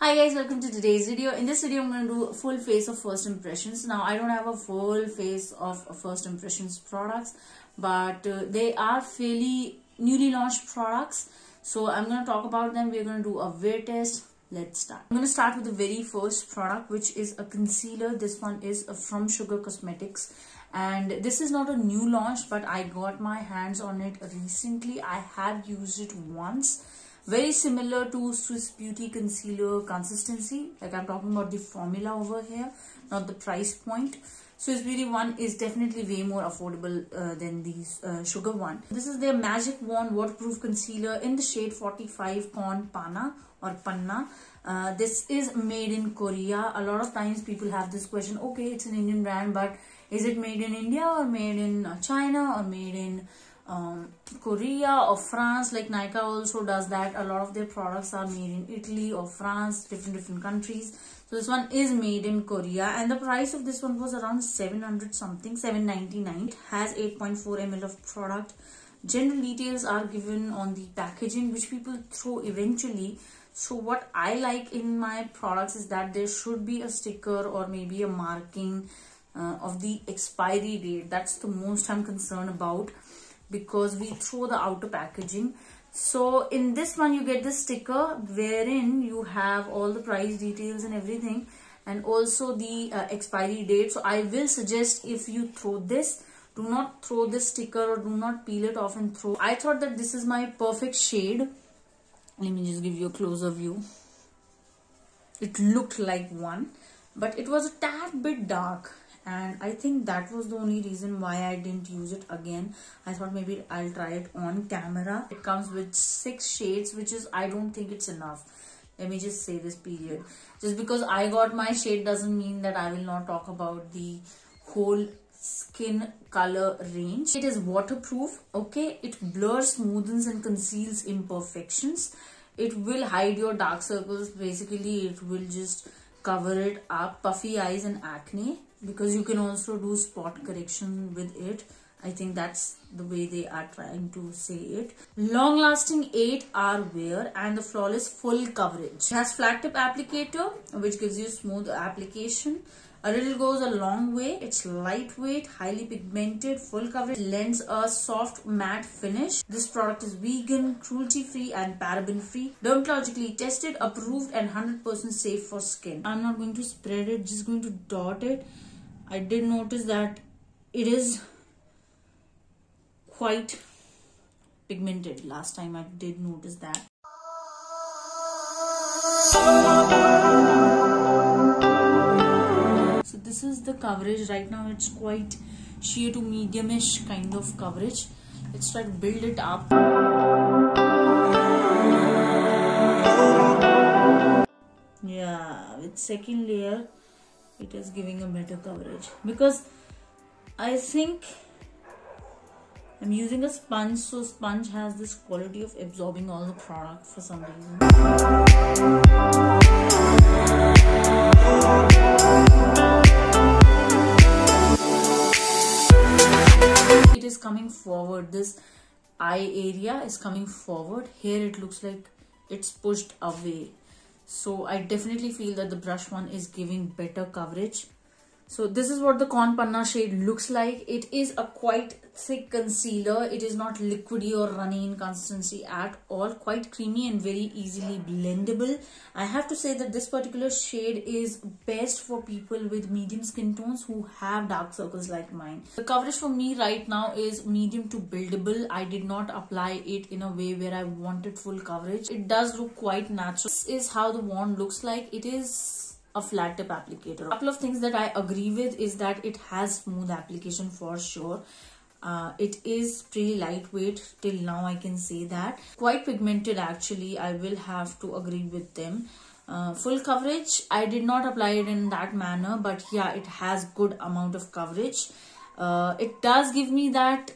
Hi guys, welcome to today's video. In this video, I'm going to do a full face of first impressions. Now, I don't have a full face of first impressions products, but they are fairly newly launched products. So I'm going to talk about them. We're going to do a wear test. Let's start. I'm going to start with the very first product, which is a concealer. This one is from Sugar Cosmetics. And this is not a new launch, but I got my hands on it recently. I have used it once. Very similar to Swiss Beauty concealer consistency. Like I'm talking about the formula over here, not the price point. Swiss Beauty one is definitely way more affordable than the Sugar one. This is their Magic Wand waterproof concealer in the shade 45 Con Panna or Panna. This is made in Korea. A lot of times people have this question, okay, it's an Indian brand, but is it made in India or made in China or made in Korea or France? Like Nykaa also does that. A lot of their products are made in Italy or France, different countries. So this one is made in Korea, and the price of this one was around 700 something, 799. It has 8.4 ml of product. General details are given on the packaging, which people throw eventually. So what I like in my products is that there should be a sticker or maybe a marking of the expiry date. That's the most I'm concerned about, because we throw the outer packaging. So in this one you get the sticker wherein you have all the price details and everything, and also the expiry date. So I will suggest, if you throw this, do not throw this sticker or do not peel it off and throw. I thought that this is my perfect shade. Let me just give you a closer view. It looked like one, but it was a tad bit dark. And I think that was the only reason why I didn't use it again. I thought maybe I'll try it on camera. It comes with 6 shades, which is, I don't think it's enough. Let me just say this, period. Just because I got my shade doesn't mean that I will not talk about the whole skin color range. It is waterproof, okay? It blurs, smoothens and conceals imperfections. It will hide your dark circles. Basically, it will just cover it up. Puffy eyes and acne, because you can also do spot correction with it. I think that's the way they are trying to say it. Long lasting 8-hour wear and the flawless full coverage. It has flat tip applicator, which gives you smooth application. A little goes a long way. It's lightweight, highly pigmented, full coverage, lends a soft matte finish. This product is vegan, cruelty free and paraben free, dermatologically tested, approved and 100% safe for skin. I'm not going to spread it, just going to dot it. I did notice that it is quite pigmented. Last time I did notice that. So this is the coverage. Right now it's quite sheer to medium-ish kind of coverage. Let's try to build it up. Yeah, with second layer it is giving a better coverage, because I think I'm using a sponge, so sponge has this quality of absorbing all the product for some reason. It is coming forward. This eye area is coming forward. Here it looks like it's pushed away. So I definitely feel that the brush one is giving better coverage. So this is what the Con Panna shade looks like. It is a quite thick concealer. It is not liquidy or runny in consistency at all. Quite creamy and very easily blendable. I have to say that this particular shade is best for people with medium skin tones who have dark circles like mine. The coverage for me right now is medium to buildable. I did not apply it in a way where I wanted full coverage. It does look quite natural. This is how the wand looks like. It is a flat tip applicator. A couple of things that I agree with is that it has smooth application for sure. It is pretty lightweight till now, I can say that. Quite pigmented actually, I will have to agree with them. Full coverage, I did not apply it in that manner, but yeah, it has good amount of coverage. It does give me that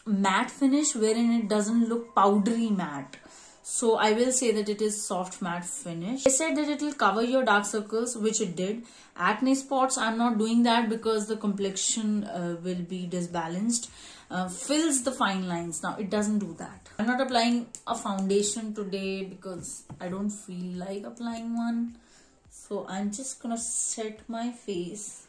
matte finish wherein it doesn't look powdery matte. So I will say that it is soft matte finish. They said that it will cover your dark circles, which it did. Acne spots, I'm not doing that because the complexion will be disbalanced. Fills the fine lines. Now it doesn't do that. I'm not applying a foundation today because I don't feel like applying one. So I'm just gonna set my face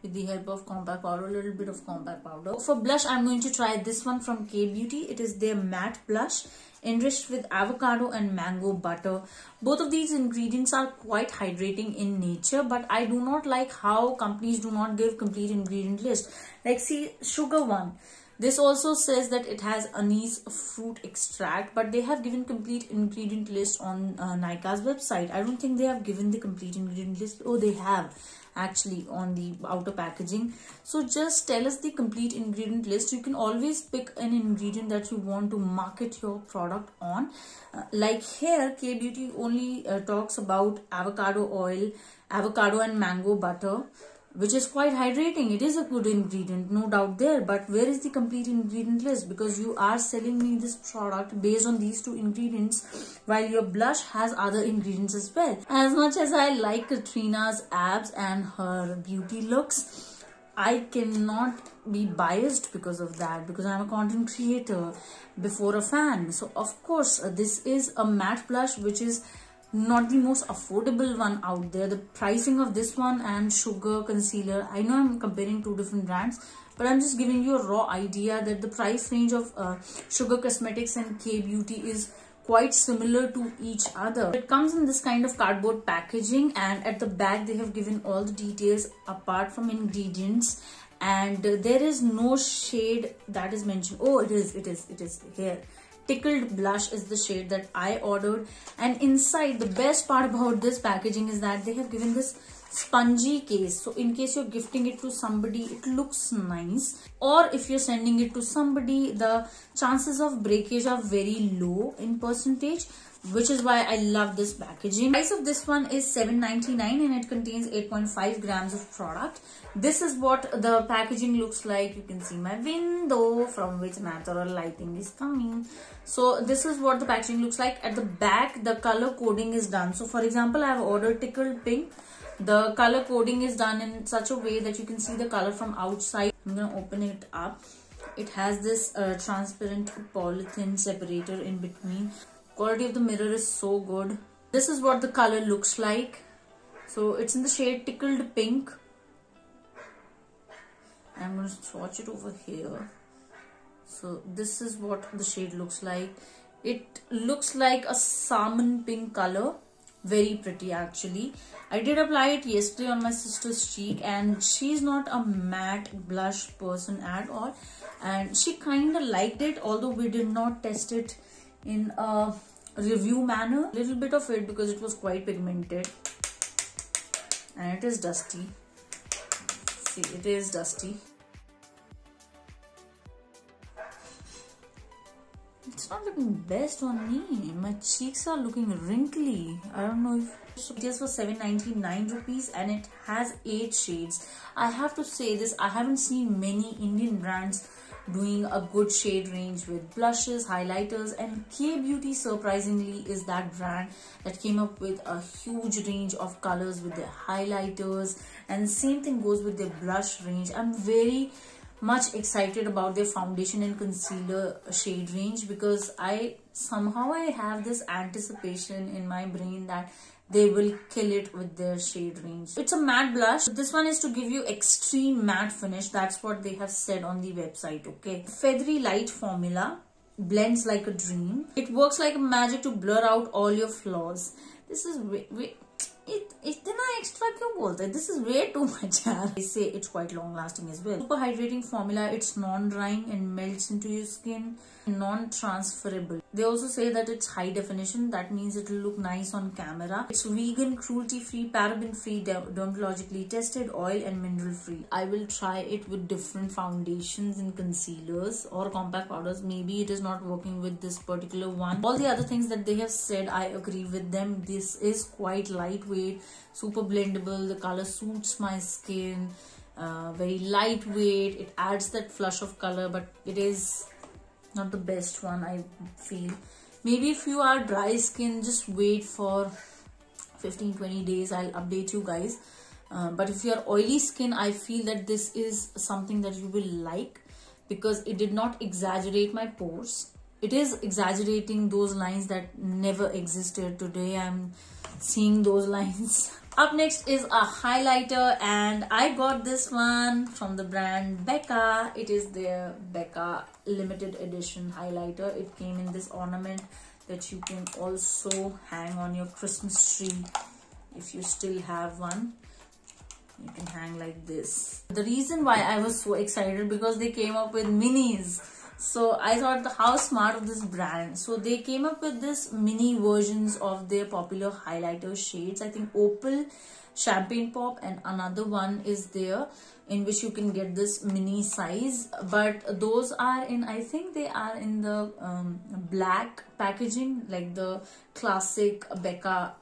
with the help of compact powder, a little bit of compact powder. For blush, I'm going to try this one from K Beauty. It is their matte blush enriched with avocado and mango butter. Both of these ingredients are quite hydrating in nature, but I do not like how companies do not give complete ingredient list. Like see, sugar one. This also says that it has anise fruit extract, but they have given complete ingredient list on Nykaa's website. I don't think they have given the complete ingredient list. Oh, they have actually on the outer packaging. So just tell us the complete ingredient list. You can always pick an ingredient that you want to market your product on. Like here, K Beauty only talks about avocado oil, avocado and mango butter, which is quite hydrating. It is a good ingredient, no doubt there. But where is the complete ingredient list? Because you are selling me this product based on these two ingredients, while your blush has other ingredients as well. As much as I like Katrina's abs and her beauty looks, I cannot be biased because of that, because I'm a content creator before a fan. So of course, this is a matte blush, which is not the most affordable one out there. The pricing of this one and Sugar concealer, I know I'm comparing two different brands, but I'm just giving you a raw idea that the price range of Sugar Cosmetics and K Beauty is quite similar to each other. It comes in this kind of cardboard packaging, and at the back they have given all the details apart from ingredients, and there is no shade that is mentioned. Oh, it is here. Tickled Blush is the shade that I ordered. And inside, the best part about this packaging is that they have given this spongy case. So in case you're gifting it to somebody, it looks nice. Or if you're sending it to somebody, the chances of breakage are very low in percentage, which is why I love this packaging. The price of this one is $7.99 and it contains 8.5 grams of product. This is what the packaging looks like. You can see my window from which natural lighting is coming. So this is what the packaging looks like. At the back, the color coding is done. So for example, I have ordered Tickled Pink. The color coding is done in such a way that you can see the color from outside. I'm going to open it up. It has this transparent polythene separator in between. Quality of the mirror is so good. This is what the color looks like. So it's in the shade Tickled Pink. I'm going to swatch it over here. So this is what the shade looks like. It looks like a salmon pink color. Very pretty actually. I did apply it yesterday on my sister's cheek, and she's not a matte blush person at all. And she kind of liked it, although we did not test it in a review manner. A little bit of it because it was quite pigmented. And it is dusty. See, it is dusty. It's not looking best on me. My cheeks are looking wrinkly. I don't know if it is for 7.99 rupees and it has 8 shades. I have to say this, I haven't seen many Indian brands doing a good shade range with blushes, highlighters, and K Beauty surprisingly is that brand that came up with a huge range of colors with their highlighters, and same thing goes with their blush range. I'm very much excited about their foundation and concealer shade range because I have this anticipation in my brain that they will kill it with their shade range. It's a matte blush. This one is to give you extreme matte finish. That's what they have said on the website, okay? Feathery light formula. Blends like a dream. It works like magic to blur out all your flaws. This is इतना extra क्यों बोलते हैं? This is way too much यार. They say it's quite long lasting as well. Super hydrating formula. It's non-drying and melts into your skin. Non-transferable. They also say that it's high definition. That means it will look nice on camera. It's vegan, cruelty-free, paraben-free, dermatologically tested, oil and mineral-free. I will try it with different foundations and concealers or compact powders. Maybe it is not working with this particular one. All the other things that they have said, I agree with them. This is quite lightweight, super blendable. The color suits my skin. Very lightweight. It adds that flush of color, but it is not the best one, I feel. Maybe if you are dry skin, just wait for 15-20 days. I'll update you guys. But if you are oily skin, I feel that this is something that you will like, because it did not exaggerate my pores. It is exaggerating those lines that never existed. Today I'm seeing those lines. Up next is a highlighter, and I got this one from the brand Becca. It is their Becca limited edition highlighter. It came in this ornament that you can also hang on your Christmas tree if you still have one. You can hang like this. The reason why I was so excited, because they came up with minis. So I thought, how smart of this brand. So they came up with this mini versions of their popular highlighter shades. I think Opal, Champagne Pop, and another one is there, in which you can get this mini size. But those are in, I think they are in the black packaging, like the classic Becca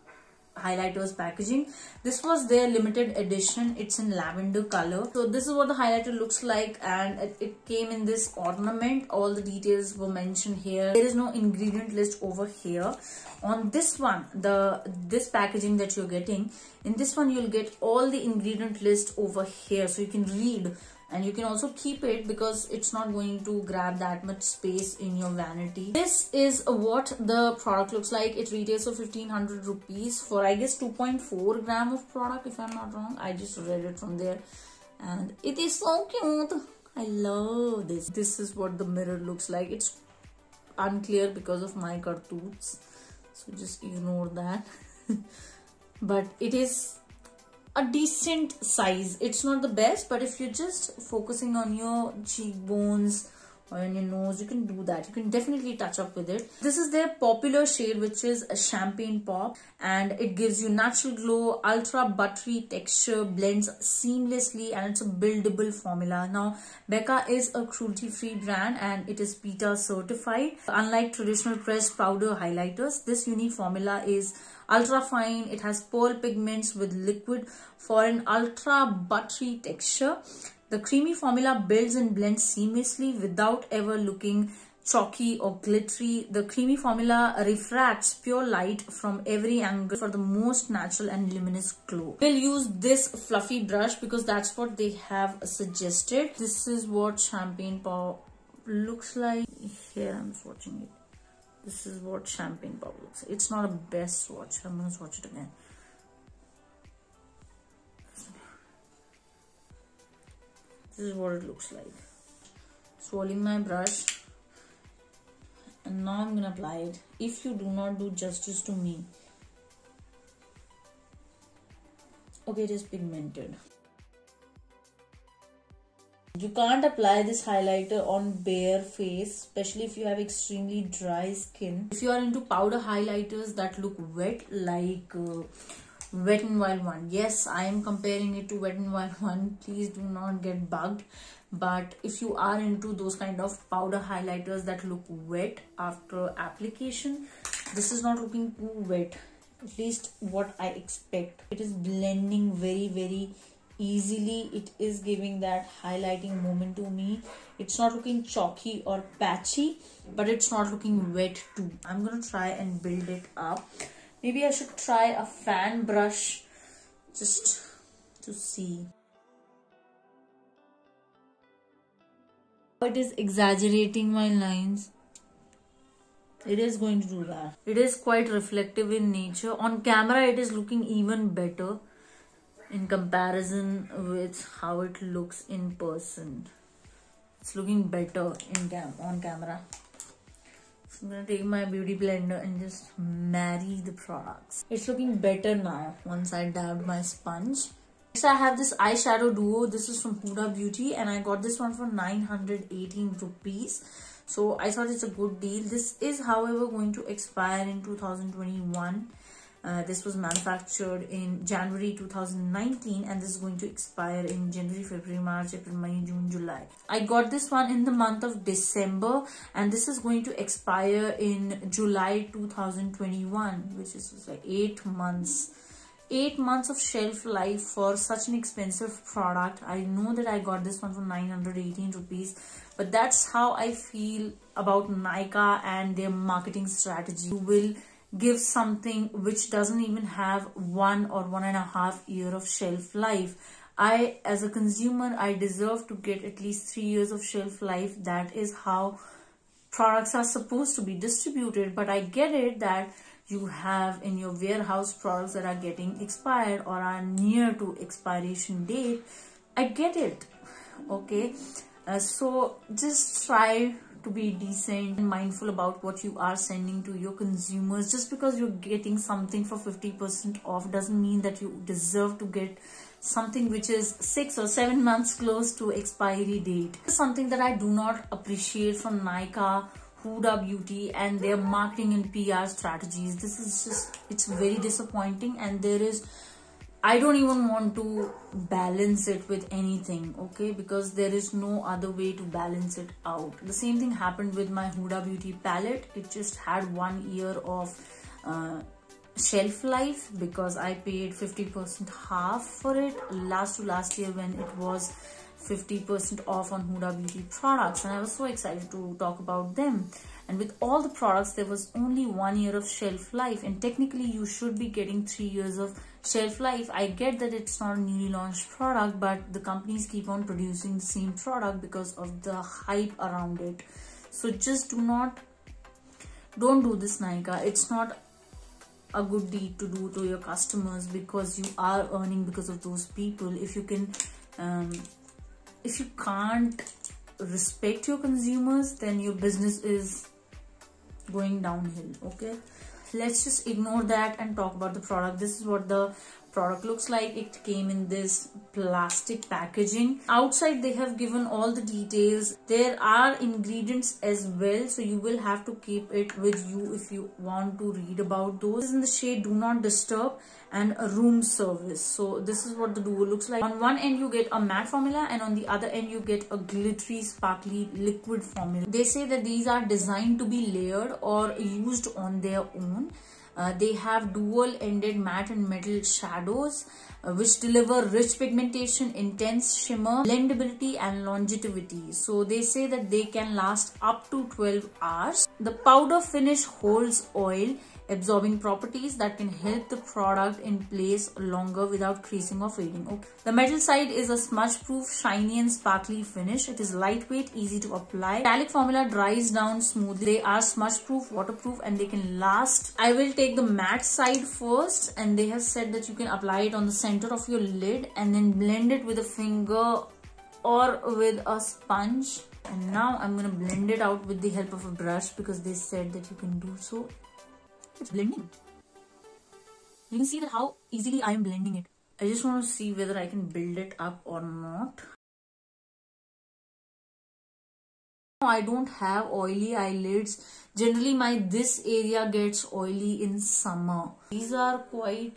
highlighters packaging. This was their limited edition. It's in lavender color. So this is what the highlighter looks like, and it came in this ornament. All the details were mentioned here. There is no ingredient list over here. On this one, this packaging that you're getting, in this one you'll get all the ingredient list over here, so you can read. And you can also keep it, because it's not going to grab that much space in your vanity. This is what the product looks like. It retails for 1500 rupees for, I guess, 2.4 gram of product, if I'm not wrong. I just read it from there. And it is so cute. I love this. This is what the mirror looks like. It's unclear because of my cartoons, so just ignore that. But it is a decent size. It's not the best, but if you're just focusing on your cheekbones or on your nose, you can do that. You can definitely touch up with it. This is their popular shade, which is a Champagne Pop, and it gives you natural glow, ultra buttery texture, blends seamlessly, and it's a buildable formula. Now, Becca is a cruelty-free brand, and it is PETA certified. Unlike traditional pressed powder highlighters, this unique formula is ultra fine. It has pearl pigments with liquid for an ultra buttery texture. The creamy formula builds and blends seamlessly without ever looking chalky or glittery. The creamy formula refracts pure light from every angle for the most natural and luminous glow. We'll use this fluffy brush because that's what they have suggested. This is what Champagne Pop looks like. Here I'm swatching it. This is what Champagne Pop looks like. It's not a best swatch. I'm going to swatch it again. This is what it looks like. Swirling my brush, and now I'm going to apply it. If you do not do justice to me. Okay, it is pigmented. You can't apply this highlighter on bare face, especially if you have extremely dry skin. If you are into powder highlighters that look wet, like Wet n Wild 1. Yes, I am comparing it to Wet n Wild 1. Please do not get bugged. But if you are into those kind of powder highlighters that look wet after application, this is not looking too wet. At least what I expect. It is blending very, very easily. It is giving that highlighting moment to me. It's not looking chalky or patchy, but it's not looking wet too. I'm going to try and build it up. Maybe I should try a fan brush just to see. It is exaggerating my lines. It is going to do that. It is quite reflective in nature. On camera, it is looking even better in comparison with how it looks in person. It's looking better on camera. I'm going to take my beauty blender and just marry the products. It's looking better now once I dabbed my sponge. Next I have this eyeshadow duo. This is from Huda Beauty, and I got this one for 918 rupees. So I thought it's a good deal. This is, however, going to expire in 2021. This was manufactured in January 2019, and this is going to expire in January, February, March, April, May, June, July. I got this one in the month of December, and this is going to expire in July 2021, which is like 8 months. 8 months of shelf life for such an expensive product. I know that I got this one for 918 rupees, but that's how I feel about Nykaa and their marketing strategy. You will give something which doesn't even have 1 or 1.5 year of shelf life. I, as a consumer, I deserve to get at least 3 years of shelf life. That is how products are supposed to be distributed. But I get it that you have in your warehouse products that are getting expired or are near to expiration date. I get it. Okay, so just try to be decent and mindful about what you are sending to your consumers. Just because you're getting something for 50% off doesn't mean that you deserve to get something which is 6 or 7 months close to expiry date. Something that I do not appreciate from Nykaa, Huda Beauty and their marketing and PR strategies. This is just, it's very disappointing, and I don't even want to balance it with anything, okay, because there is no other way to balance it out. The same thing happened with my Huda Beauty palette. It just had 1 year of shelf life because I paid 50% half for it last year when it was 50% off on Huda Beauty products, and I was so excited to talk about them. And with all the products, there was only 1 year of shelf life, and technically you should be getting 3 years of shelf life. I get that it's not a newly launched product, but the companies keep on producing the same product because of the hype around it. So just don't do this, Nykaa. It's not a good deed to do to your customers, because you are earning because of those people. If you can't respect your consumers, then your business is going downhill. Okay, let's just ignore that and talk about the product. This is what the product looks like. It came in this plastic packaging. Outside they have given all the details. There are ingredients as well, so you will have to keep it with you if you want to read about those. This is in the shade Do Not Disturb and a room service. So this is what the duo looks like. On one end you get a matte formula, and on the other end you get a glittery sparkly liquid formula. They say that these are designed to be layered or used on their own. They have dual-ended matte and metal shadows which deliver rich pigmentation, intense shimmer, blendability and longevity. So they say that they can last up to 12 hours. The powder finish holds oil absorbing properties that can help the product in place longer without creasing or fading. Okay. The metal side is a smudge proof, shiny and sparkly finish. It is lightweight, easy to apply. Metallic formula dries down smoothly. They are smudge proof, waterproof, and they can last. I will take the matte side first, and they have said that you can apply it on the center of your lid and then blend it with a finger or with a sponge. And now I'm going to blend it out with the help of a brush, because they said that you can do so. It's blending. You can see that how easily I am blending it. I just want to see whether I can build it up or not. I don't have oily eyelids. Generally this area gets oily in summer. These are quite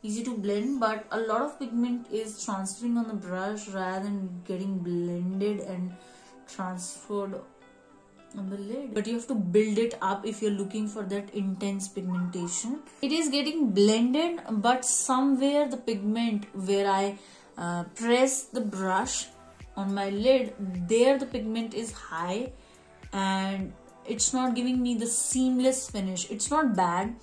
easy to blend, but a lot of pigment is transferring on the brush rather than getting blended and transferred on the lid. But you have to build it up if you're looking for that intense pigmentation. It is getting blended, but somewhere the pigment where I press the brush on my lid, there the pigment is high and it's not giving me the seamless finish. It's not bad.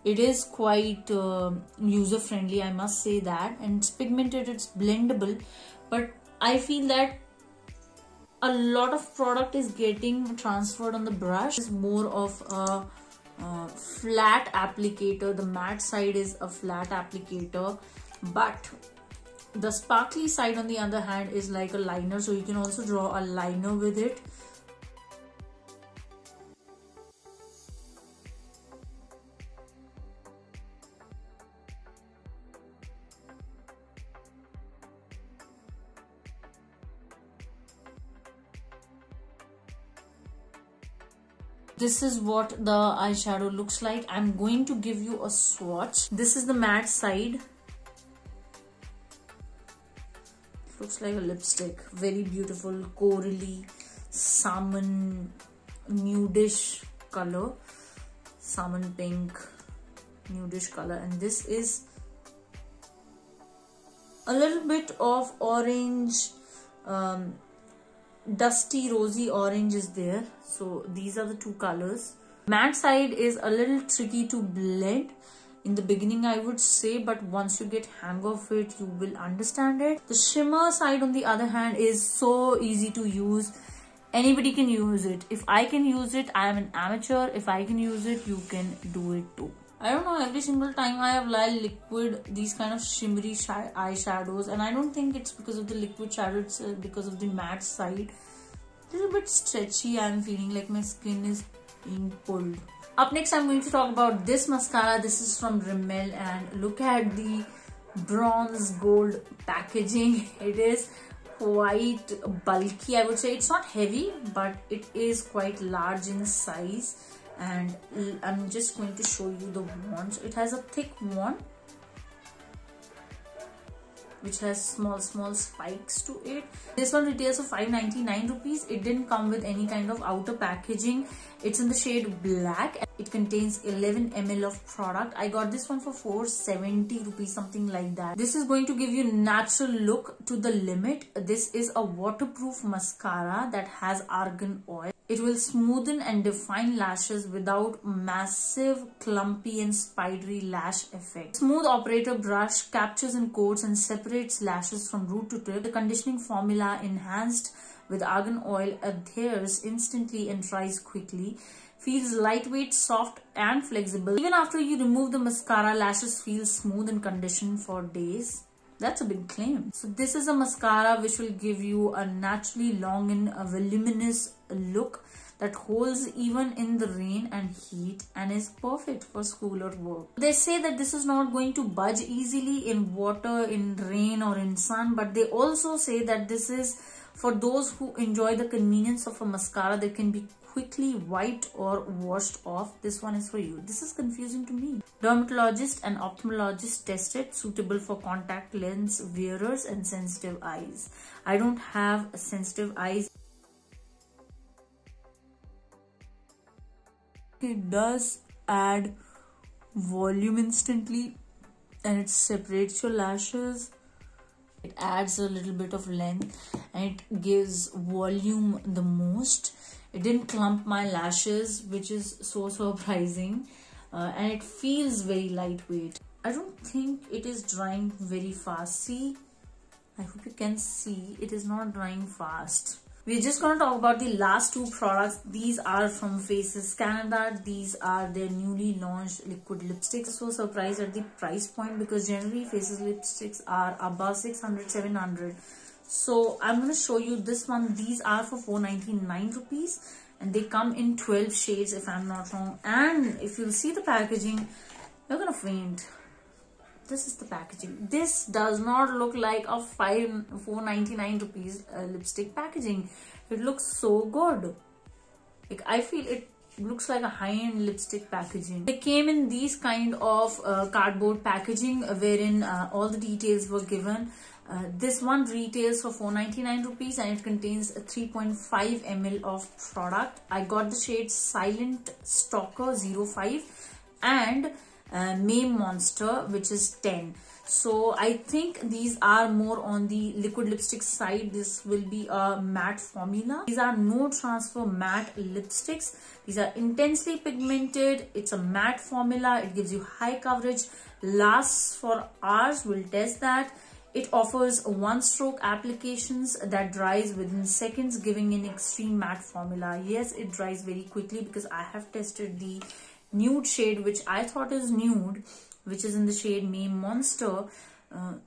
It is quite user friendly, I must say that, and it's pigmented, it's blendable, but I feel that a lot of product is getting transferred on the brush. It's more of a flat applicator. The matte side is a flat applicator, but the sparkly side on the other hand is like a liner, so you can also draw a liner with it. This is what the eyeshadow looks like. I'm going to give you a swatch. This is the matte side. It looks like a lipstick. Very beautiful, corally, salmon, nudish color. Salmon pink, nudish color. And this is a little bit of orange, dusty rosy orange is there. So these are the two colors. Matte side is a little tricky to blend in the beginning, I would say, but once you get hang of it, you will understand it. The shimmer side, on the other hand, is so easy to use. Anybody can use it. If I can use it, I am an amateur. If I can use it, you can do it too. I don't know, every single time I apply liquid, these kind of shimmery eyeshadows, and I don't think it's because of the liquid shadow, it's because of the matte side. A little bit stretchy, I'm feeling like my skin is being pulled. Up next, I'm going to talk about this mascara. This is from Rimmel, and look at the bronze gold packaging. It is quite bulky, I would say. It's not heavy, but it is quite large in size. And I'm just going to show you the wand. It has a thick wand which has small spikes to it. This one retails for 599 rupees. It didn't come with any kind of outer packaging. It's in the shade black. It contains 11 ml of product. I got this one for 470 rupees, something like that. This is going to give you natural look to the limit. This is a waterproof mascara that has argan oil. It will smoothen and define lashes without massive, clumpy and spidery lash effect. Smooth operator brush captures and coats and separates lashes from root to tip. The conditioning formula enhanced with argan oil adheres instantly and dries quickly. Feels lightweight, soft and flexible. Even after you remove the mascara, lashes feel smooth and conditioned for days. That's a big claim. So this is a mascara which will give you a naturally long and a voluminous look that holds even in the rain and heat and is perfect for school or work. They say that this is not going to budge easily in water, in rain or in sun, but they also say that this is for those who enjoy the convenience of a mascara that can be quickly wiped or washed off. This one is for you. This is confusing to me. Dermatologist and ophthalmologist tested, suitable for contact lens wearers and sensitive eyes. I don't have sensitive eyes. It does add volume instantly and it separates your lashes. It adds a little bit of length and it gives volume the most. It didn't clump my lashes, which is so surprising, and it feels very lightweight. I don't think it is drying very fast. See, I hope you can see it is not drying fast. We're just going to talk about the last two products. These are from Faces Canada. These are their newly launched liquid lipsticks. So surprised at the price point because generally Faces lipsticks are above 600, 700. So I'm going to show you this one. These are for 499 rupees and they come in 12 shades if I'm not wrong. And if you'll see the packaging, you're going to faint. This is the packaging. This does not look like a 499 rupees lipstick packaging. It looks so good. Like, I feel it looks like a high-end lipstick packaging. They came in these kind of cardboard packaging wherein all the details were given. This one retails for 499 rupees and it contains a 3.5 ml of product. I got the shade Silent Stalker 05 and May Monster, which is 10. So I think these are more on the liquid lipstick side. This will be a matte formula. These are no transfer matte lipsticks. These are intensely pigmented. It's a matte formula. It gives you high coverage, lasts for hours. We'll test that. It offers one stroke applications that dries within seconds, giving an extreme matte formula. Yes, it dries very quickly because I have tested the nude shade, which I thought is nude, which is in the shade May Monster.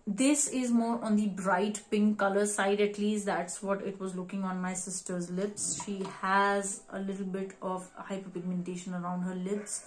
This is more on the bright pink color side, at least that's what it was looking on my sister's lips. She has a little bit of hyperpigmentation around her lips.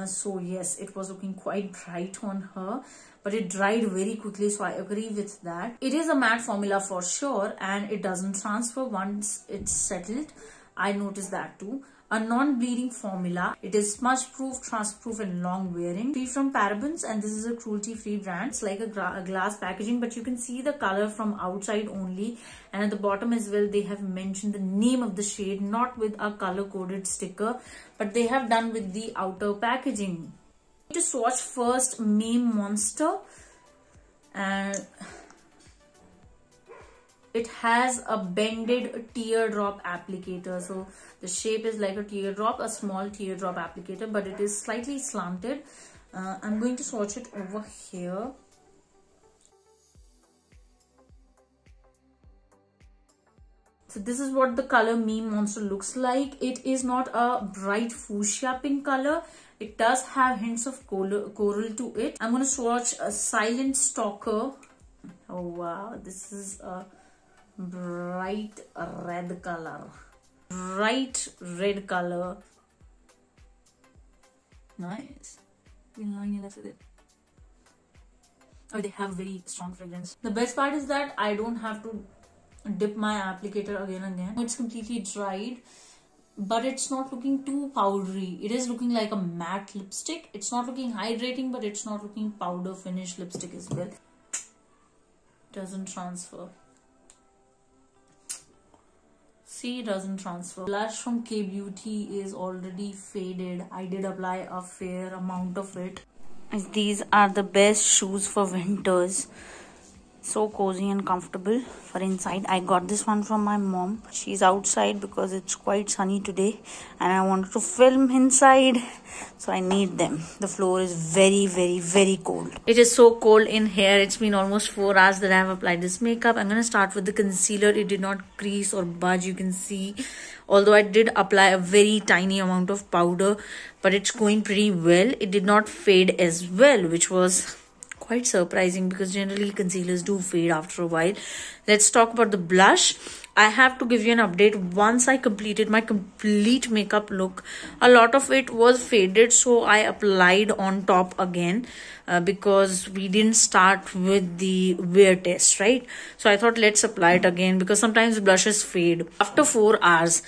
So yes, it was looking quite bright on her, but it dried very quickly, so I agree with that. It is a matte formula for sure and it doesn't transfer once it's settled. I noticed that too. A non-bleeding formula. It is smudge proof, transfer proof and long wearing. Free from parabens, and this is a cruelty free brand. It's like a glass packaging, but you can see the color from outside only, and at the bottom as well they have mentioned the name of the shade, not with a color coded sticker, but they have done with the outer packaging. To swatch first May Monster, and it has a bended teardrop applicator. So the shape is like a teardrop, a small teardrop applicator, but it is slightly slanted. I'm going to swatch it over here. So this is what the color Meme Monster looks like. It is not a bright fuchsia pink color. It does have hints of coral to it. I'm going to swatch a Silent Stalker. Oh wow, this is a bright red color. Bright red color. Nice. Oh, they have very strong fragrance. The best part is that I don't have to dip my applicator again and again. It's completely dried, but it's not looking too powdery. It is looking like a matte lipstick. It's not looking hydrating, but it's not looking powder finish lipstick as well. Doesn't transfer. See, it doesn't transfer. Blush from K Beauty is already faded. I did apply a fair amount of it. These are the best shoes for winters. So cozy and comfortable for inside. I got this one from my mom. She's outside because it's quite sunny today and I wanted to film inside, so I need them. The floor is very cold. It is so cold in here. It's been almost 4 hours that I have applied this makeup. I'm gonna start with the concealer. It did not crease or budge, you can see, although I did apply a very tiny amount of powder, but it's going pretty well. It did not fade as well, which was quite surprising because generally concealers do fade after a while. Let's talk about the blush. I have to give you an update. Once I completed my complete makeup look, a lot of it was faded, so I applied on top again because we didn't start with the wear test, right? So I thought let's apply it again because sometimes blushes fade. After 4 hours,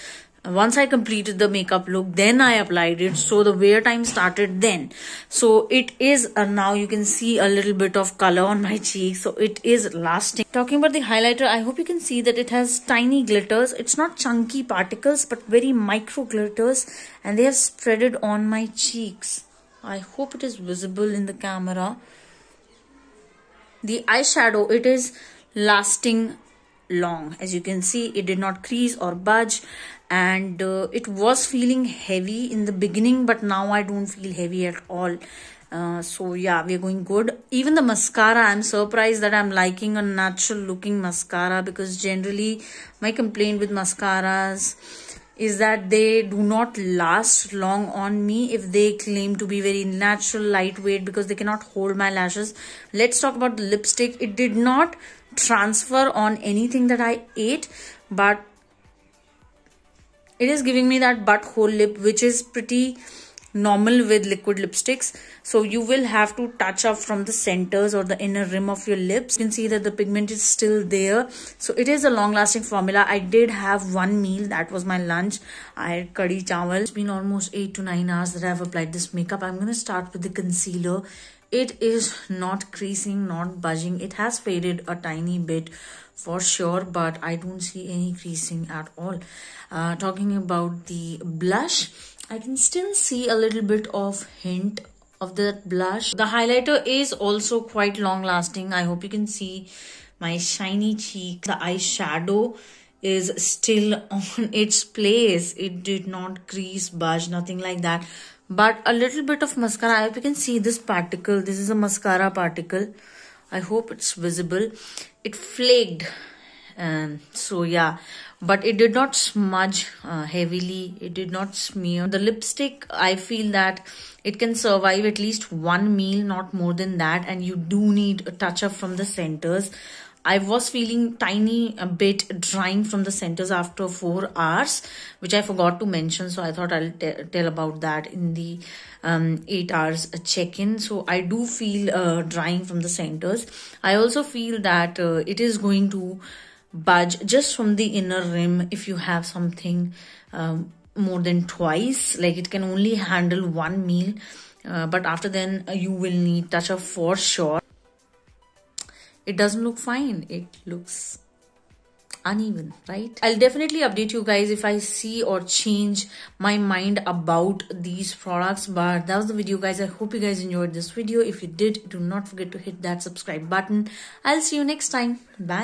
once I completed the makeup look, then I applied it, so the wear time started then. So it is now you can see a little bit of color on my cheek, so it is lasting. Talking about the highlighter, I hope you can see that it has tiny glitters. It's not chunky particles but very micro glitters, and they have spread it on my cheeks. I hope it is visible in the camera. The eyeshadow, it is lasting long. As you can see, it did not crease or budge, and it was feeling heavy in the beginning, but now I don't feel heavy at all. So yeah, we're going good. Even the mascara, I'm surprised that I'm liking a natural looking mascara, because generally my complaint with mascaras is that they do not last long on me if they claim to be very natural, lightweight, because they cannot hold my lashes. Let's talk about the lipstick. It did not transfer on anything that I ate, but it is giving me that butthole lip, which is pretty normal with liquid lipsticks. So you will have to touch up from the centers or the inner rim of your lips. You can see that the pigment is still there. So it is a long lasting formula. I did have one meal, that was my lunch. I had curry chawal. It's been almost 8 to 9 hours that I have applied this makeup. I'm going to start with the concealer. It is not creasing, not budging. It has faded a tiny bit for sure, but I don't see any creasing at all. Talking about the blush, I can still see a little bit of hint of that blush. The highlighter is also quite long lasting. I hope you can see my shiny cheek. The eyeshadow is still on its place. It did not crease, budge, nothing like that. But a little bit of mascara. I hope you can see this particle. This is a mascara particle. I hope it's visible. It flaked. So yeah, but it did not smudge heavily. It did not smear. The lipstick, I feel that it can survive at least one meal, not more than that. And you do need a touch up from the centers. I was feeling a bit drying from the centers after 4 hours, which I forgot to mention. So I thought I'll tell about that in the 8 hours check-in. So I do feel drying from the centers. I also feel that it is going to budge just from the inner rim if you have something more than twice. Like it can only handle one meal, but after then you will need touch up for sure. It doesn't look fine. It looks uneven, right? I'll definitely update you guys if I see or change my mind about these products. But that was the video, guys. I hope you guys enjoyed this video. If you did, do not forget to hit that subscribe button. I'll see you next time. Bye.